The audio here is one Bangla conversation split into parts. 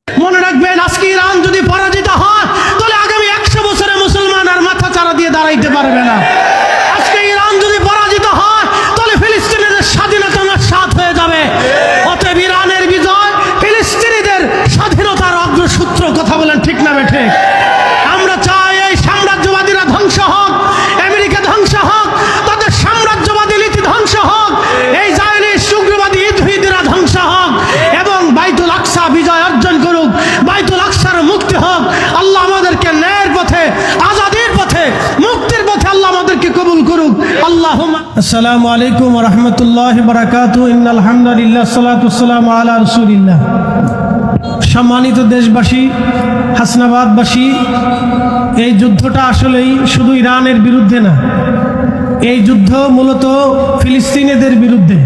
মনে রাখবেন, আজকে ইরান যদি পরাজিত হয় তাহলে আগামী 100 বছরে মুসলমান আর মাথা চারা দিয়ে দাঁড়াইতে পারবে না। আজকে ইরান যদি পরাজিত হয় তাহলে ফিলিস্তিনিদের স্বাধীনতা নস্যাৎ হয়ে যাবে। অতএব ইরানের বিজয় ফিলিস্তিনিদের স্বাধীনতার অগ্রসূত্র। কথা বলেন ঠিক না বেঠে? আমরা চাই এই সাম্রাজ্যবাদীরা ধ্বংস হোক, আমেরিকা ধ্বংস হোক, তাদের সাম্রাজ্যবাদী নীতি ধ্বংস হোক, এই জায়নিস্ট উগ্রবাদী ইহুদিরা ধ্বংস হোক এবং বাইতুল আকসা বিজয় অর্জন করুক, বাইতুল আকসার মুক্তি হোক। আল্লাহ আমাদেরকে ন্যায়ের পথে, আজাদির পথে, মুক্তির পথে আল্লাহ আমাদেরকে কবুল করুক। আল্লাহুম্মা। আসসালামু আলাইকুম ওয়া রাহমাতুল্লাহি ওয়া বারাকাতুহু। ইন্নাল হামদুলিল্লাহ সালাতু ওয়াসসালামু আলা রাসূলিল্লাহ। সম্মানিত দেশবাসী, হাসনাবাদবাসী, এই যুদ্ধটা আসলেই শুধু ইরানের বিরুদ্ধে না, এই যুদ্ধ মূলত ফিলিস্তিনিদের বিরুদ্ধে।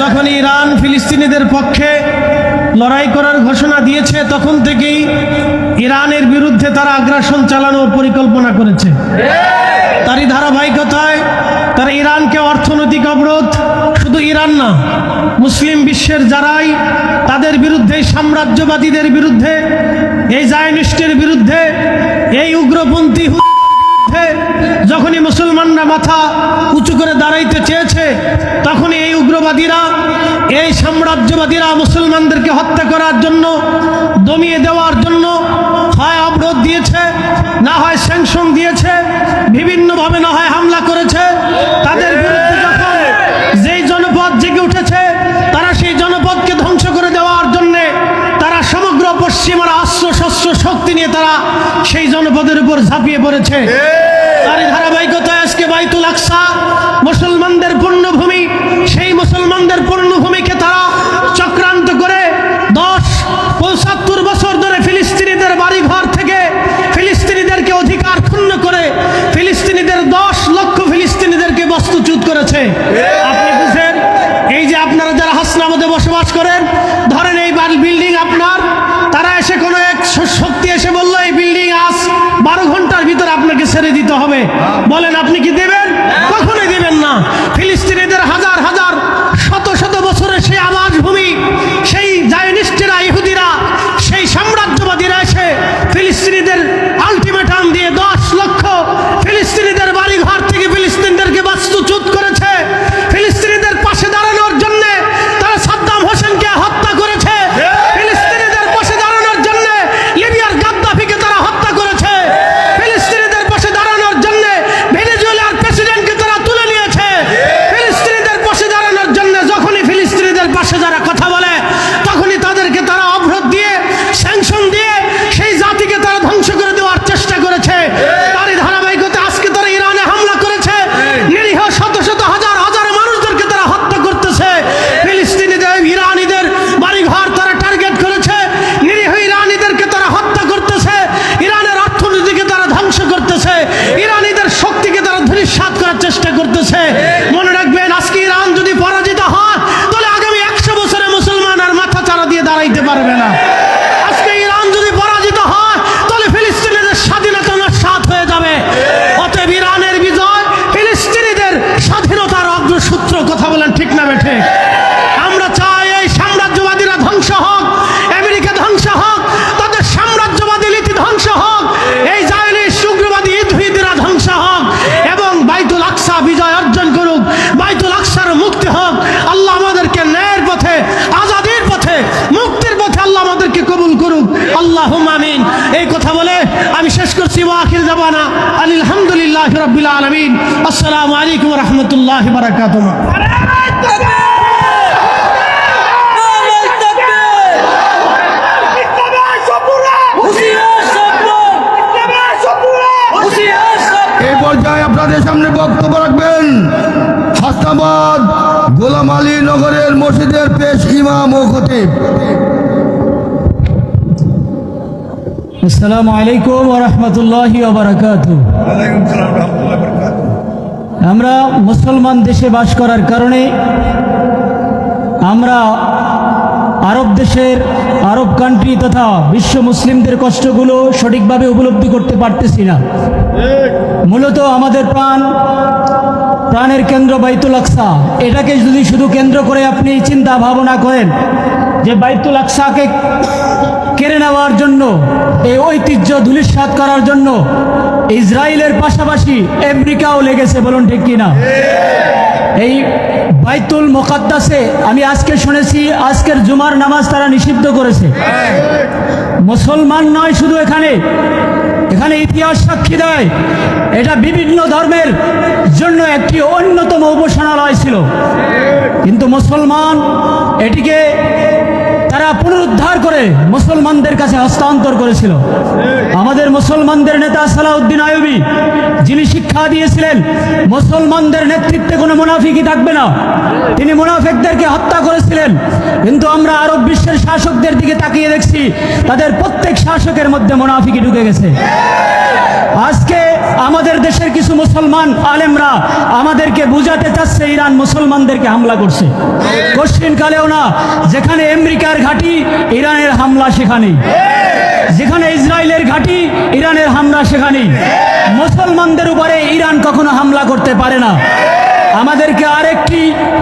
যখন ইরান ফিলিস্তিনিদের পক্ষে লড়াই করার ঘোষণা দিয়েছে তখন থেকেই ইরানের বিরুদ্ধে তারা আগ্রাসন চালানোর পরিকল্পনা করেছে। তারই ধারাবাহিকতায় তারা ইরানকে অর্থনৈতিক অবরোধ, শুধু ইরান না, মুসলিম বিশ্বের যারাই তাদের বিরুদ্ধে, সাম্রাজ্যবাদীদের বিরুদ্ধে, এই জায়নিস্টের বিরুদ্ধে, এই উগ্রপন্থী বিরুদ্ধে যখনই মুসলমানরা মাথা উঁচু করে দাঁড়াইতে চেয়েছে তখনই এই উগ্রবাদীরা, এই সাম্রাজ্যবাদীরা মুসলমানদেরকে হত্যা করার জন্য, দমিয়ে দেওয়ার জন্য হয় অবরোধ দিয়েছে, না হয় স্যাংশন দিয়েছে, বিভিন্নভাবে না হয় হামলা করেছে। তাদের বিরুদ্ধে যখন যেই জনপদ জেগে উঠেছে তারা সেই জনপদকে ধ্বংস করে দেওয়ার জন্য তারা সমগ্র পশ্চিমার অস্ত্র শস্ত্র শক্তি নিয়ে তারা সেই জনপদের উপর ঝাঁপিয়ে পড়েছে। তারই ধারাবাহিকতায় আজকে বাইতুল আকসা মুসলমানদের পূর্ণভূমি, সেই মুসলমানদের পূর্ণভূমিকে তারা চক্রান্ত করে 75 বছর ধরে ফিলিস্তিনিদের বাড়িঘর থেকে ফিলিস্তিনিদেরকে অধিকার ক্ষুণ্ণ করে ফিলিস্তিনিদের 10 লক্ষ ফিলিস্তিনিদেরকে বস্তুচ্যুত করেছে। আপনি বুঝেন, এই যে আপনারা যারা হাসনাবাদে বসবাস করেন, ধরেন এই বিল্ডিং আপনার, তারা এসে কোনো এক শক্তি এসে বললো এই বিল্ডিং আজ 12 ঘন্টার ভিতরে আপনাকে ছেড়ে দিতে হবে, বলেন আপনি কি দেবেন? কখনোই দেবেন না। ফিলিস্তিনিদের হাজার হাজার শত শত বছরের সেই আবাসভূমি, সেই জায়নিস্টেরা, ইহুদিরা, সেই সাম্রাজ্যবাদীরা এসে ফিলিস্তিনিদের আলটিমেটাম দিয়ে 10 লক্ষ ফিলিস্তিনিদের বাড়িঘর থেকে ফিলিস্তিনিদেরকে বাস্তুচ্যুত করেছে। ফিলিস্তিনিদের পাশে দাঁড়ানোর জন্য তারা সাদ্দাম হোসেনকে হত্যা করেছে। ফিলিস্তিনিদের পাশে দাঁড়ানোর জন্য লিবিয়ার গাদ্দাফিকে তারা হত্যা করেছে। ফিলিস্তিনিদের পাশে দাঁড়ানোর জন্য ভেনেজুয়েলার প্রেসিডেন্টকে তারা তুলে নিয়েছে। ফিলিস্তিনিদের পাশে দাঁড়ানোর জন্য যখনই ফিলিস্তিনিদের পাশে যারা কথা বলে তখনই তাদেরকে তারা অবরোধ দিয়ে, স্যাংশন দিয়ে সেই জাতিকে তারা ধ্বংস করে দেওয়ার চেষ্টা করেছে। তারই ধারাবাহিকতা আজকে তারা ইরানে হামলা করেছে, নিরীহ শত শত হাজার হাজার মানুষদেরকে তারা হত্যা করতেছে। ফিলিস্তিনিদের, ইরানিদের বাড়িঘর তারা টার্গেট করেছে, নিরীহ ইরানিদেরকে তারা হত্যা করতেছে, ইরানের অর্থনীতিকে তারা ধ্বংস করতেছে, ইরানিদের শক্তিকে তারা ধূলিসাৎ করার চেষ্টা করতেছে। মনে রাখবেন, আজকে ইরান যদি পরাজিত হয় তাহলে আগামী 100 বছরে মুসলমান আর মাথা চারা দিয়ে দাঁড়াইতে পারবে না। আজকে ইরান যদি পরাজিত হয় তাহলে ফিলিস্তিনিদের স্বাধীনতা নস্যাৎ হয়ে যাবে। অতএব ইরানের বিজয় ফিলিস্তিনিদের স্বাধীনতার অগ্রসূত্র। কথা বলেন ঠিক না বেঠে? আমরা চাই এই সাম্রাজ্যবাদীরা ধ্বংস হোক, আমেরিকা ধ্বংস হোক, তাদের সাম্রাজ্যবাদী নীতি ধ্বংস হোক, এই জায়নিস্ট উগ্রবাদী ইহুদিরা ধ্বংস হোক এবং বাইতুল আকসা বিজয় অর্জন করুক, বাইতুল আকসার মুক্তি হোক। আল্লাহ আমাদেরকে ন্যায়ের পথে, আজাদির পথে, মুক্তির পথে আল্লাহ আমাদেরকে কবুল করুক। আল্লাহুম্মা আমিন। এই কথা বলে আমি শেষ করছি। ওয়া আখির দাওয়ানা আলহামদুলিল্লাহি রাব্বিল আলামিন। আসসালামু আলাইকুম ওয়া রাহমাতুল্লাহি ওয়া বারাকাতুহু। এই পর্যায়ে আপনাদের সামনে বক্তব্য রাখবেন হাসনাবাদ গোলাম আলী নগরের মসজিদের পেশ ইমাম ও খতিব। আসসালামু আলাইকুম ওয়া রাহমাতুল্লাহি ওয়া বারাকাতুহু। আমরা মুসলমান দেশে বাস করার কারণে আমরা আরব দেশের, আরব কান্ট্রি তথা বিশ্ব মুসলিমদের কষ্টগুলো সঠিকভাবে উপলব্ধি করতে পারতেছি না। মূলত আমাদের প্রাণের কেন্দ্র বাইতুল আকসা, এটাকে যদি শুধু কেন্দ্র করে আপনি চিন্তা ভাবনা করেন যে বাইতুল আকসাকে কেড়ে নেওয়ার জন্য, এই ঐতিহ্য ধূলিসাৎ করার জন্য ইসরায়েলের পাশাপাশি আমেরিকাও লেগেছে, বলুন ঠিক কিনা? এই বাইতুল মুকাদ্দাসে আমি আজকে শুনেছি আজকের জুমার নামাজ তারা নিষিদ্ধ করেছে। মুসলমান নয় শুধু, এখানে ইতিহাস সাক্ষী দেয় এটা বিভিন্ন ধর্মের জন্য একটি অন্যতম উপাসনালয় ছিল, কিন্তু মুসলমান এটিকে তারা পুনরুদ্ধার করে মুসলমানদের কাছে হস্তান্তর করেছিল। আমাদের মুসলমানদের নেতা সালাউদ্দিন আইয়ুবী, যিনি শিক্ষা দিয়েছিলেন মুসলমানদের নেতৃত্বে কোনো মুনাফিকি থাকবে না, তিনি মুনাফিকদেরকে হত্যা করেছিলেন। কিন্তু আমরা আরব বিশ্বের শাসকদের দিকে তাকিয়ে দেখছি তাদের প্রত্যেক শাসকের মধ্যে মুনাফিকি ঢুকে গেছে। আজকে আমাদের দেশের কিছু মুসলমান আলেমরা আমাদেরকে বুঝাতে চাচ্ছে ইরান মুসলমানদেরকে হামলা করছে। কোশ্চিন কালেও না, যেখানে আমেরিকার ঘাঁটি ইরানের হামলা সেখানেই, যেখানে ইসরায়েলের ঘাঁটি ইরানের হামলা সেখানেই। মুসলমানদের উপরে ইরান কখনো হামলা করতে পারে না। আমাদেরকে আরেকটি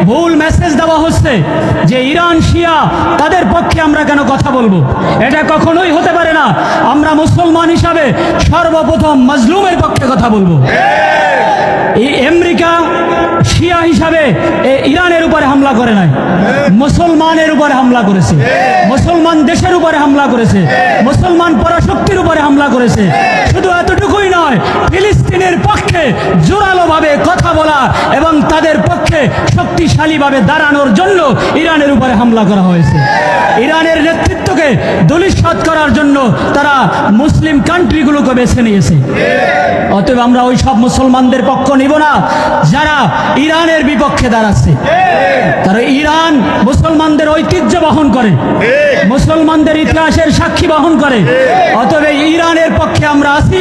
ভুল মেসেজ দেওয়া হচ্ছে যে ইরান শিয়া, তাদের পক্ষে আমরা কেন কথা বলবো? এটা কখনোই হতে পারে না। আমরা মুসলমান হিসাবে সর্বপ্রথম মজলুমের পক্ষে কথা বলবো। এই আমেরিকা শিয়া হিসাবে ইরানের উপরে হামলা করে নাই, মুসলমানের উপরে হামলা করেছে, মুসলমান দেশের উপরে হামলা করেছে, মুসলমান পরাশক্তির উপরে হামলা করেছে। শুধু এতটুকুই নয়, ফিলিস্তিনের পক্ষে জোরালোভাবে কথা বলা এবং তাদের পক্ষে শক্তিশালীভাবে দাঁড়ানোর জন্য ইরানের উপরে হামলা করা হয়েছে। ইরানের নেতৃত্বকে ধূলিসাৎ করার জন্য তারা মুসলিম কান্ট্রিগুলোকে বেছে নিয়েছে। অতএব আমরা ওই সব মুসলমানদের পক্ষ নিব না যারা ইরানের বিপক্ষে দাঁড়াচ্ছে। কারণ ইরান মুসলমানদের ঐতিহ্য বহন করে, মুসলমানদের ইতিহাসের সাক্ষী বহন করে। অতএব ইরানের পক্ষে আমরা আছি,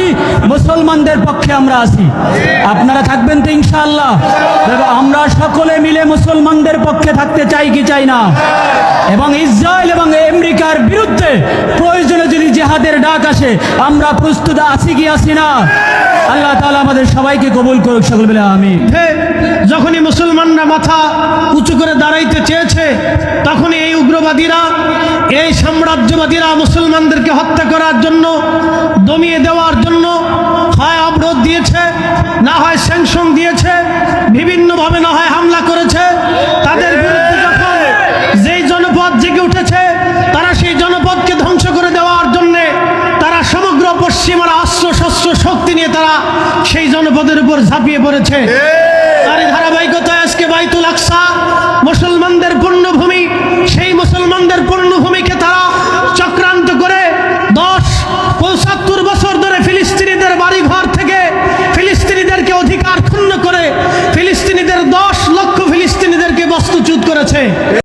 মুসলমানদের পক্ষে আমরা আছি। আপনারা থাকবেন তো ইনশাআল্লাহ? আমরা সকলে মিলে মুসলমানদের পক্ষে থাকতে চাই কি চাই না? এবং ইসরায়েল এবং আমেরিকার বিরুদ্ধে প্রয়োজনে যদি জিহাদের ডাক আসে আমরা প্রস্তুত আছি কি আছি না? আল্লাহ তাআলা আমাদের সবাইকে কবুল করুক, সকল বলে আমিন। যখনই মুসলমানরা মাথা উঁচু করে দাঁড়াইতে চেয়েছে, তখনই এই উগ্রবাদীরা, এই সাম্রাজ্যবাদীরা মুসলমানদেরকে হত্যা করার জন্য, দমিয়ে দেওয়ার জন্য হয় অবরোধ দিয়েছে, না হয় স্যাংশন দিয়েছে, বিভিন্নভাবে না হয় হামলা করেছে। তাদের বিরুদ্ধে যখন যেই জনপদ জেগে উঠেছে, তারা সেই জনপদকে ধ্বংস করে দেওয়ার জন্যে তারা সমগ্র পশ্চিমার অস্ত্র শস্ত্র শক্তি নিয়ে তারা সেই জনপদের উপর ঝাঁপিয়ে পড়েছে। তারই ধারাবাহিকতায় আজকে বাইতুল আকসা মুসলমানদের পূর্ণভূমি, সেই মুসলমানদের পূর্ণভূমিকে তারা চক্রান্ত করে 75 বছর ধরে ফিলিস্তিনিদের বাড়িঘর থেকে ফিলিস্তিনিদেরকে অধিকার ক্ষুণ্ণ করে ফিলিস্তিনিদের 10 লক্ষ ফিলিস্তিনিদেরকে বস্তুচ্যুত করেছে।